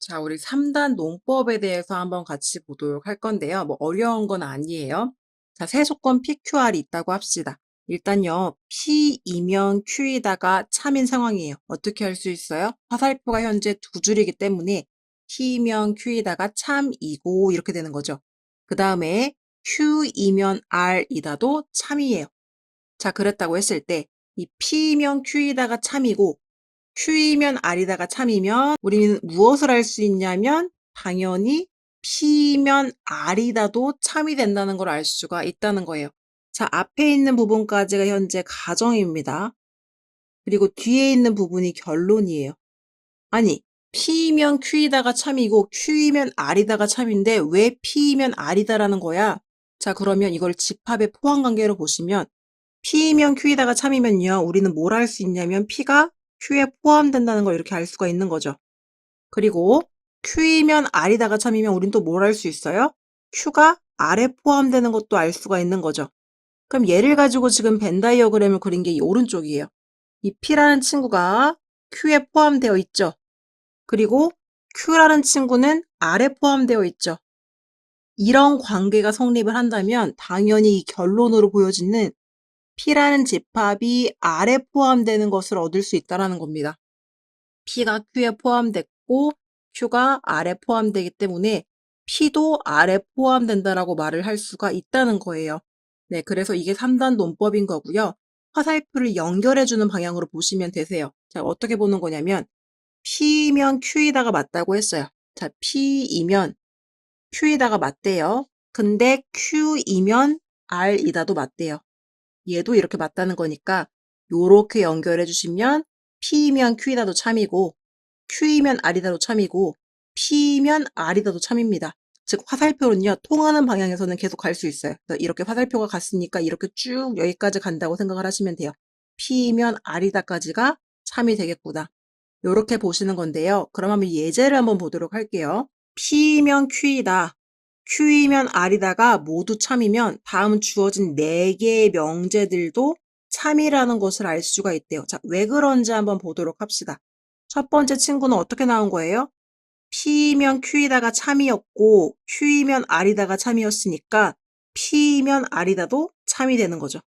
자, 우리 3단 논법에 대해서 한번 같이 보도록 할 건데요. 뭐 어려운 건 아니에요. 자, 세소권 PQR이 있다고 합시다. 일단요, P이면 Q이다가 참인 상황이에요. 어떻게 할 수 있어요? 화살표가 현재 두 줄이기 때문에 P면 Q이다가 참이고 이렇게 되는 거죠. 그 다음에 Q이면 R이다도 참이에요. 자, 그랬다고 했을 때 이 P면 Q이다가 참이고 Q이면 R이다가 참이면 우리는 무엇을 할 수 있냐면 당연히 P면 R이다도 참이 된다는 걸 알 수가 있다는 거예요. 자, 앞에 있는 부분까지가 현재 가정입니다. 그리고 뒤에 있는 부분이 결론이에요. 아니, P면 Q이다가 참이고 Q이면 R이다가 참인데 왜 P면 R이다라는 거야? 자, 그러면 이걸 집합의 포함관계로 보시면 P면 Q이다가 참이면요. 우리는 뭘 할 수 있냐면 P가 Q에 포함된다는 걸 이렇게 알 수가 있는 거죠. 그리고 Q이면 R이다가 참이면 우린 또 뭘 할 수 있어요? Q가 R에 포함되는 것도 알 수가 있는 거죠. 그럼 얘를 가지고 지금 벤 다이어그램을 그린 게 이 오른쪽이에요. 이 P라는 친구가 Q에 포함되어 있죠. 그리고 Q라는 친구는 R에 포함되어 있죠. 이런 관계가 성립을 한다면 당연히 이 결론으로 보여지는 P라는 집합이 R에 포함되는 것을 얻을 수 있다는 겁니다. P가 Q에 포함됐고 Q가 R에 포함되기 때문에 P도 R에 포함된다라고 말을 할 수가 있다는 거예요. 네, 그래서 이게 3단 논법인 거고요. 화살표를 연결해주는 방향으로 보시면 되세요. 자, 어떻게 보는 거냐면 P면 Q이다가 맞다고 했어요. 자, P이면 Q이다가 맞대요. 근데 Q이면 R이다도 맞대요. 얘도 이렇게 맞다는 거니까 요렇게 연결해 주시면 P면 Q이다도 참이고 Q이면 R이다도 참이고 P면 R이다도 참입니다. 즉 화살표는요. 통하는 방향에서는 계속 갈 수 있어요. 그래서 이렇게 화살표가 갔으니까 이렇게 쭉 여기까지 간다고 생각을 하시면 돼요. P면 R이다까지가 참이 되겠구나. 요렇게 보시는 건데요. 그럼 한번 예제를 한번 보도록 할게요. P면 Q이다. Q이면 R이다가 모두 참이면 다음 주어진 4개의 명제들도 참이라는 것을 알 수가 있대요. 자, 왜 그런지 한번 보도록 합시다. 첫 번째 친구는 어떻게 나온 거예요? P이면 Q이다가 참이었고 Q이면 R이다가 참이었으니까 P이면 R이다도 참이 되는 거죠.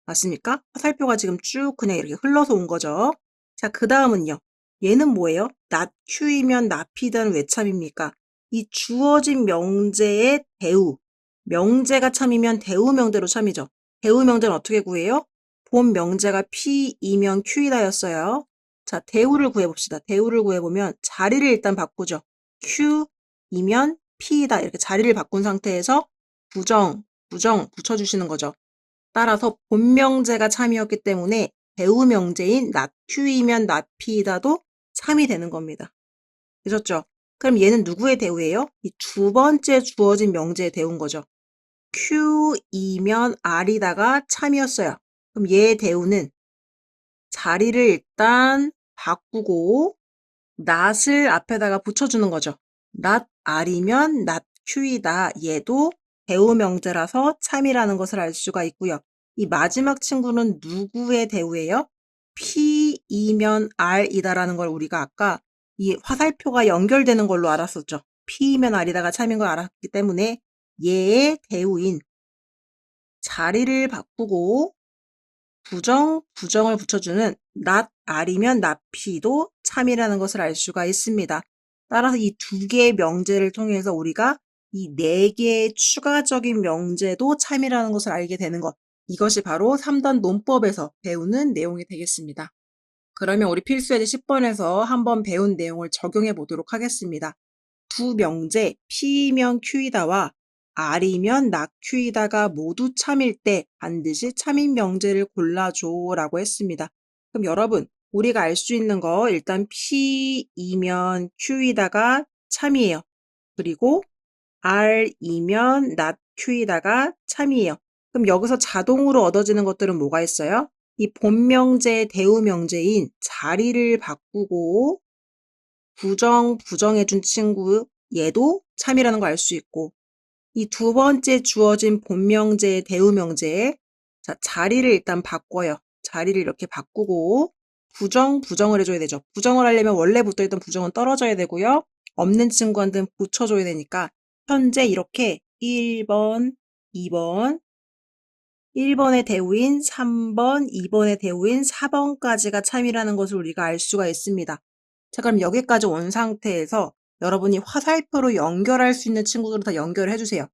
맞습니까? 화살표가 지금 쭉 그냥 이렇게 흘러서 온 거죠. 자, 그 다음은요. 얘는 뭐예요? not Q이면 not P다는 왜 참입니까? 이 주어진 명제의 대우. 명제가 참이면 대우 명제로 참이죠. 대우 명제는 어떻게 구해요? 본 명제가 P이면 Q이다였어요. 자, 대우를 구해봅시다. 대우를 구해보면 자리를 일단 바꾸죠. Q이면 P이다. 이렇게 자리를 바꾼 상태에서 부정 붙여주시는 거죠. 따라서 본명제가 참이었기 때문에 배우 명제인 not Q이면 not P이다도 참이 되는 겁니다. 되셨죠? 그럼 얘는 누구의 대우예요? 이 두 번째 주어진 명제의 대우인 거죠. Q이면 R이다가 참이었어요. 그럼 얘의 대우는 자리를 일단 바꾸고 not을 앞에다가 붙여주는 거죠. not R이면 not Q이다. 얘도 대우 명제라서 참이라는 것을 알 수가 있고요. 이 마지막 친구는 누구의 대우예요? P이면 R이다라는 걸 우리가 아까 이 화살표가 연결되는 걸로 알았었죠. P이면 R이다가 참인 걸 알았기 때문에 얘의 대우인 자리를 바꾸고 부정을 붙여주는 not R이면 not P도 참이라는 것을 알 수가 있습니다. 따라서 이 두 개의 명제를 통해서 우리가 이 네 개의 추가적인 명제도 참이라는 것을 알게 되는 것. 이것이 바로 3단 논법에서 배우는 내용이 되겠습니다. 그러면 우리 필수예제 10번에서 한번 배운 내용을 적용해 보도록 하겠습니다. 두 명제 P이면 Q이다와 R이면 not Q이다가 모두 참일 때 반드시 참인 명제를 골라줘 라고 했습니다. 그럼 여러분 우리가 알 수 있는 거 일단 P이면 Q이다가 참이에요. 그리고 R이면 not Q이다가 참이에요. 그럼 여기서 자동으로 얻어지는 것들은 뭐가 있어요? 이 본명제, 대우명제인 자리를 바꾸고 부정해준 친구 얘도 참이라는 걸 알 수 있고 이 두 번째 주어진 본명제, 대우명제에 자, 자리를 일단 바꿔요. 자리를 이렇게 바꾸고 부정을 해줘야 되죠. 부정을 하려면 원래 붙어있던 부정은 떨어져야 되고요. 없는 친구한테는 붙여줘야 되니까 현재 이렇게 1번, 2번, 1번의 대우인 3번, 2번의 대우인 4번까지가 참이라는 것을 우리가 알 수가 있습니다. 자, 그럼 여기까지 온 상태에서 여러분이 화살표로 연결할 수 있는 친구들을 다 연결을 해주세요.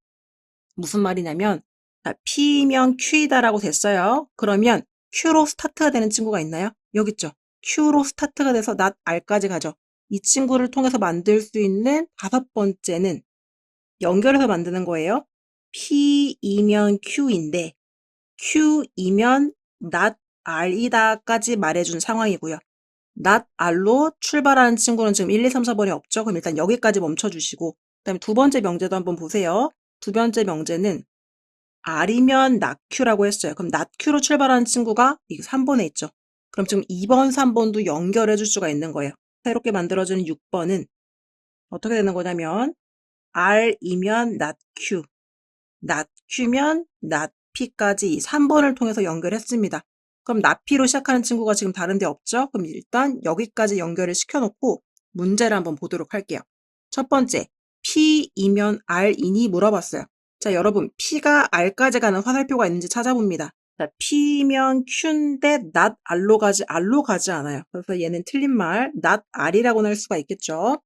무슨 말이냐면 자, P면 Q이다라고 됐어요. 그러면 Q로 스타트가 되는 친구가 있나요? 여기 있죠. Q로 스타트가 돼서 not R까지 가죠. 이 친구를 통해서 만들 수 있는 5번째는 연결해서 만드는 거예요. P이면 Q인데 Q이면 not R이다까지 말해준 상황이고요. not R로 출발하는 친구는 지금 1, 2, 3, 4번에 없죠. 그럼 일단 여기까지 멈춰주시고 그다음에 두 번째 명제도 한번 보세요. 두 번째 명제는 R이면 not Q라고 했어요. 그럼 not Q로 출발하는 친구가 이 3번에 있죠. 그럼 지금 2번, 3번도 연결해 줄 수가 있는 거예요. 새롭게 만들어지는 6번은 어떻게 되는 거냐면 R이면 not Q, not Q면 not P까지 이 3번을 통해서 연결했습니다. 그럼 not P로 시작하는 친구가 지금 다른 데 없죠? 그럼 일단 여기까지 연결을 시켜놓고 문제를 한번 보도록 할게요. 첫 번째, P이면 R이니 물어봤어요. 자, 여러분, P가 R까지 가는 화살표가 있는지 찾아봅니다. 자, P면 Q인데 not R로 가지 않아요. 그래서 얘는 틀린 말, not R이라고는 할 수가 있겠죠.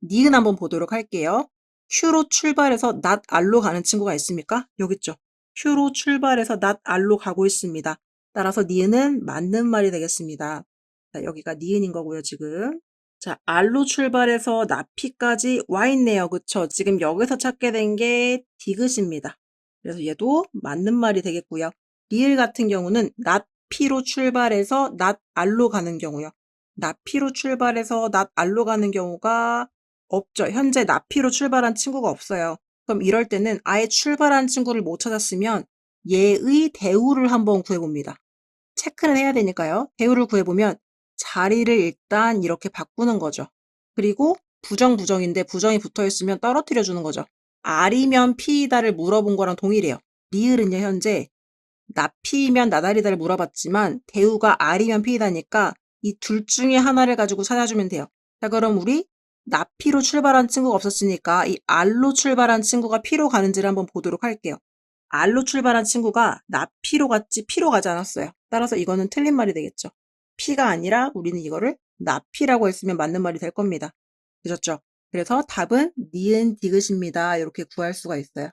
니은 한번 보도록 할게요. Q로 출발해서 not R로 가는 친구가 있습니까? 여기 있죠. Q로 출발해서 not R로 가고 있습니다. 따라서 니은은 맞는 말이 되겠습니다. 자, 여기가 니은인 거고요, 지금. 자, R로 출발해서 나피까지 와 있네요. 그쵸? 지금 여기서 찾게 된 게 디귿입니다. 그래서 얘도 맞는 말이 되겠고요. 리을 같은 경우는 not P로 출발해서 not R로 가는 경우요. not P로 출발해서 not R로 가는 경우가 없죠. 현재 not P로 출발한 친구가 없어요. 그럼 이럴 때는 아예 출발한 친구를 못 찾았으면 얘의 대우를 한번 구해봅니다. 체크는 해야 되니까요. 대우를 구해보면 자리를 일단 이렇게 바꾸는 거죠. 그리고 부정인데 부정이 붙어있으면 떨어뜨려 주는 거죠. R이면 P이다를 물어본 거랑 동일해요. 리을은요, 현재 나피면 나다리다를 물어봤지만 대우가 R이면 P이다니까 이 둘 중에 하나를 가지고 찾아주면 돼요. 자, 그럼 우리 나피로 출발한 친구가 없었으니까 이 R로 출발한 친구가 P로 가는지를 한번 보도록 할게요. R로 출발한 친구가 나피로 갔지 P로 가지 않았어요. 따라서 이거는 틀린 말이 되겠죠. P가 아니라 우리는 이거를 나피라고 했으면 맞는 말이 될 겁니다. 되셨죠? 그래서 답은 니은 디귿입니다. 이렇게 구할 수가 있어요.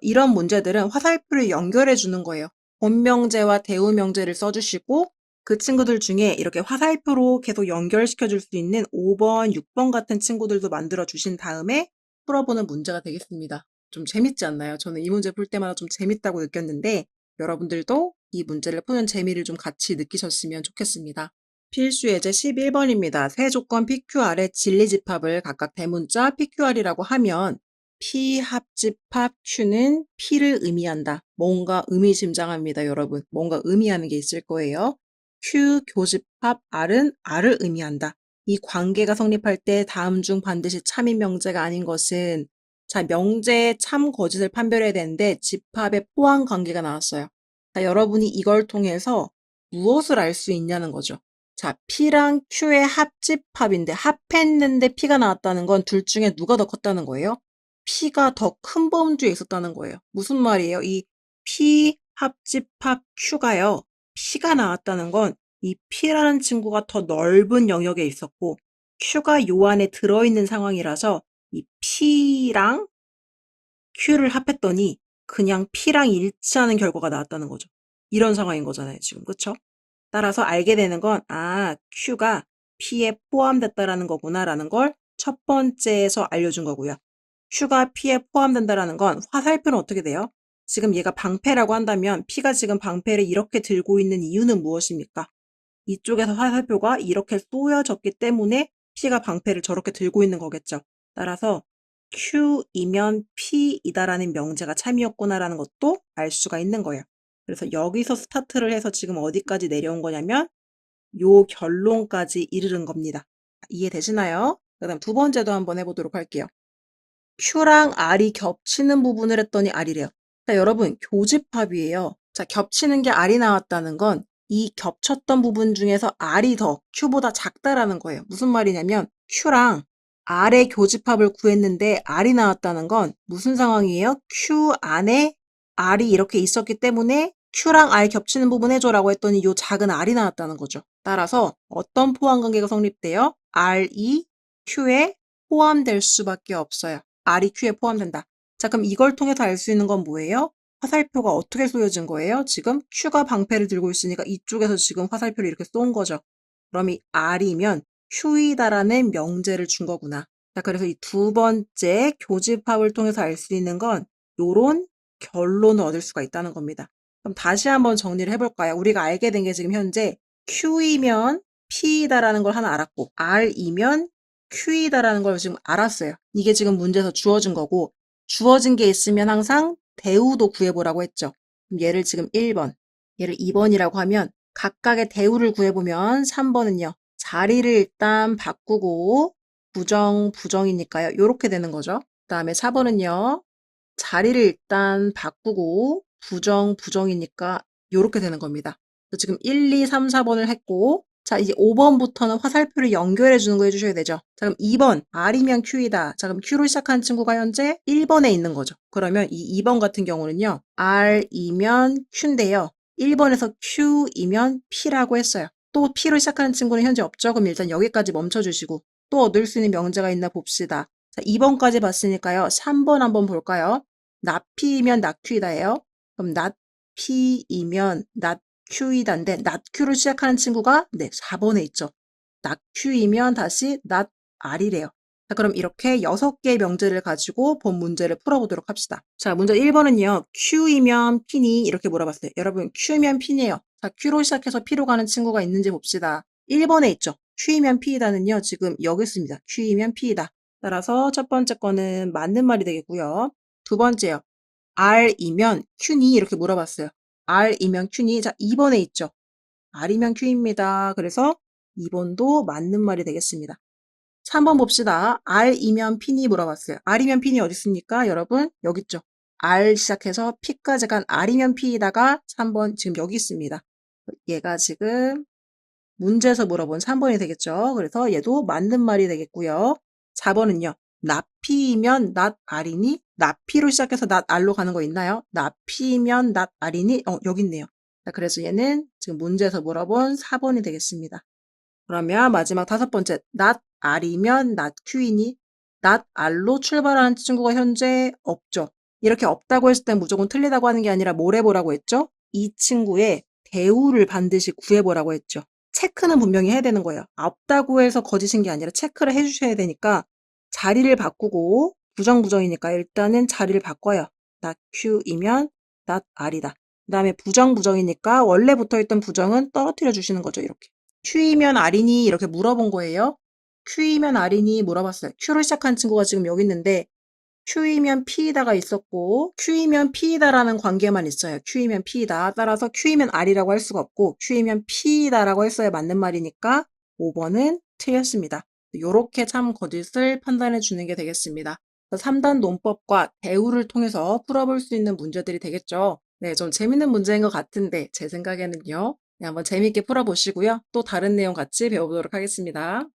이런 문제들은 화살표를 연결해 주는 거예요. 본명제와 대우명제를 써주시고 그 친구들 중에 이렇게 화살표로 계속 연결시켜 줄 수 있는 5번, 6번 같은 친구들도 만들어 주신 다음에 풀어보는 문제가 되겠습니다. 좀 재밌지 않나요? 저는 이 문제 풀 때마다 좀 재밌다고 느꼈는데 여러분들도 이 문제를 푸는 재미를 좀 같이 느끼셨으면 좋겠습니다. 필수 예제 11번입니다. 세 조건 PQR의 진리집합을 각각 대문자 PQR이라고 하면 P 합집합 Q는 P를 의미한다. 뭔가 의미심장합니다, 여러분. 뭔가 의미하는 게 있을 거예요. Q 교집합 R은 R을 의미한다. 이 관계가 성립할 때 다음 중 반드시 참인 명제가 아닌 것은 자, 명제의 참 거짓을 판별해야 되는데 집합의 포함 관계가 나왔어요. 자, 여러분이 이걸 통해서 무엇을 알 수 있냐는 거죠. 자, P랑 Q의 합집합인데 합했는데 P가 나왔다는 건 둘 중에 누가 더 컸다는 거예요? P가 더 큰 범주에 있었다는 거예요. 무슨 말이에요? 이 P 합집합 Q가요. P가 나왔다는 건 이 P라는 친구가 더 넓은 영역에 있었고 Q가 요 안에 들어있는 상황이라서 이 P랑 Q를 합했더니 그냥 P랑 일치하는 결과가 나왔다는 거죠. 이런 상황인 거잖아요, 지금. 그쵸? 따라서 알게 되는 건, 아, Q가 P에 포함됐다라는 거구나라는 걸 첫 번째에서 알려준 거고요. Q가 P에 포함된다라는 건 화살표는 어떻게 돼요? 지금 얘가 방패라고 한다면 P가 지금 방패를 이렇게 들고 있는 이유는 무엇입니까? 이쪽에서 화살표가 이렇게 쏘여졌기 때문에 P가 방패를 저렇게 들고 있는 거겠죠. 따라서 Q이면 P이다라는 명제가 참이었구나라는 것도 알 수가 있는 거예요. 그래서 여기서 스타트를 해서 지금 어디까지 내려온 거냐면 요 결론까지 이르는 겁니다. 이해되시나요? 그 다음 두 번째도 한번 해보도록 할게요. Q랑 R이 겹치는 부분을 했더니 R이래요. 자, 여러분, 교집합이에요. 자, 겹치는 게 R이 나왔다는 건 이 겹쳤던 부분 중에서 R이 더 Q보다 작다라는 거예요. 무슨 말이냐면 Q랑 R의 교집합을 구했는데 R이 나왔다는 건 무슨 상황이에요? Q 안에 R이 이렇게 있었기 때문에 Q랑 R 겹치는 부분 해줘라고 했더니 요 작은 R이 나왔다는 거죠. 따라서 어떤 포함관계가 성립돼요? R이 Q에 포함될 수밖에 없어요. R이 Q에 포함된다. 자, 그럼 이걸 통해서 알 수 있는 건 뭐예요? 화살표가 어떻게 쏘여진 거예요? 지금 Q가 방패를 들고 있으니까 이쪽에서 지금 화살표를 이렇게 쏜 거죠. 그럼 이 R이면 Q이다라는 명제를 준 거구나. 자, 그래서 이 두 번째 교집합을 통해서 알 수 있는 건 요런 결론을 얻을 수가 있다는 겁니다. 그럼 다시 한번 정리를 해볼까요? 우리가 알게 된 게 지금 현재 Q이면 P이다라는 걸 하나 알았고 R이면 Q이다라는 걸 지금 알았어요. 이게 지금 문제에서 주어진 거고 주어진 게 있으면 항상 대우도 구해보라고 했죠. 그럼 얘를 지금 1번, 얘를 2번이라고 하면 각각의 대우를 구해보면 3번은요. 자리를 일단 바꾸고 부정, 부정이니까요. 요렇게 되는 거죠. 그 다음에 4번은요. 자리를 일단 바꾸고 부정, 부정이니까 요렇게 되는 겁니다. 지금 1, 2, 3, 4번을 했고 자, 이제 5번부터는 화살표를 연결해 주는 거 해주셔야 되죠. 자, 그럼 2번, R이면 Q이다. 자, 그럼 Q로 시작한 친구가 현재 1번에 있는 거죠. 그러면 이 2번 같은 경우는요. R이면 Q인데요. 1번에서 Q이면 P라고 했어요. 또 P로 시작하는 친구는 현재 없죠. 그럼 일단 여기까지 멈춰주시고 또 얻을 수 있는 명제가 있나 봅시다. 자, 2번까지 봤으니까요. 3번 한번 볼까요? 낫P이면 낫Q이다예요. 그럼 낫P이면 낫Q이다인데 낫Q로 시작하는 친구가 네 4번에 있죠. 낫Q이면 다시 낫R이래요. 자, 그럼 이렇게 6개의 명제를 가지고 본 문제를 풀어보도록 합시다. 자, 문제 1번은요. Q이면 P니 이렇게 물어봤어요. 여러분 Q면 P네요. 자, Q로 시작해서 P로 가는 친구가 있는지 봅시다. 1번에 있죠. Q이면 P이다는요. 지금 여기 있습니다. Q이면 P이다. 따라서 첫 번째 거는 맞는 말이 되겠고요. 두 번째요. R이면 Q니 이렇게 물어봤어요. R이면 Q니 자 2번에 있죠. R이면 Q입니다. 그래서 2번도 맞는 말이 되겠습니다. 3번 봅시다. R이면 P니 물어봤어요. R이면 P니 어디 있습니까? 여러분 여기 있죠. R 시작해서 P까지 간 R이면 P이다가 3번 지금 여기 있습니다. 얘가 지금 문제에서 물어본 3번이 되겠죠. 그래서 얘도 맞는 말이 되겠고요. 4번은요. 낫피면 낫알이니? 낫피로 시작해서 낫알로 가는 거 있나요? 낫피면 낫알이니? 여기 있네요. 자, 그래서 얘는 지금 문제에서 물어본 4번이 되겠습니다. 그러면 마지막 5번째. 낫알이면 낫큐이니? 낫알로 출발하는 친구가 현재 없죠. 이렇게 없다고 했을 땐 무조건 틀리다고 하는 게 아니라 뭘 해보라고 했죠? 이 친구의 대우를 반드시 구해보라고 했죠. 체크는 분명히 해야 되는 거예요. 없다고 해서 거짓인 게 아니라 체크를 해주셔야 되니까 자리를 바꾸고 부정부정이니까 일단은 자리를 바꿔요. not Q이면 not R이다. 그 다음에 부정부정이니까 원래 붙어있던 부정은 떨어뜨려 주시는 거죠. 이렇게. Q이면 R이니 이렇게 물어본 거예요. Q이면 R이니 물어봤어요. Q로 시작한 친구가 지금 여기 있는데 Q이면 P이다가 있었고 Q이면 P이다라는 관계만 있어요. Q이면 P이다. 따라서 Q이면 R이라고 할 수가 없고 Q이면 P이다라고 했어야 맞는 말이니까 5번은 틀렸습니다. 이렇게 참 거짓을 판단해 주는 게 되겠습니다. 3단 논법과 대우를 통해서 풀어볼 수 있는 문제들이 되겠죠. 네, 좀 재밌는 문제인 것 같은데 제 생각에는요. 네, 한번 재미있게 풀어보시고요. 또 다른 내용 같이 배워보도록 하겠습니다.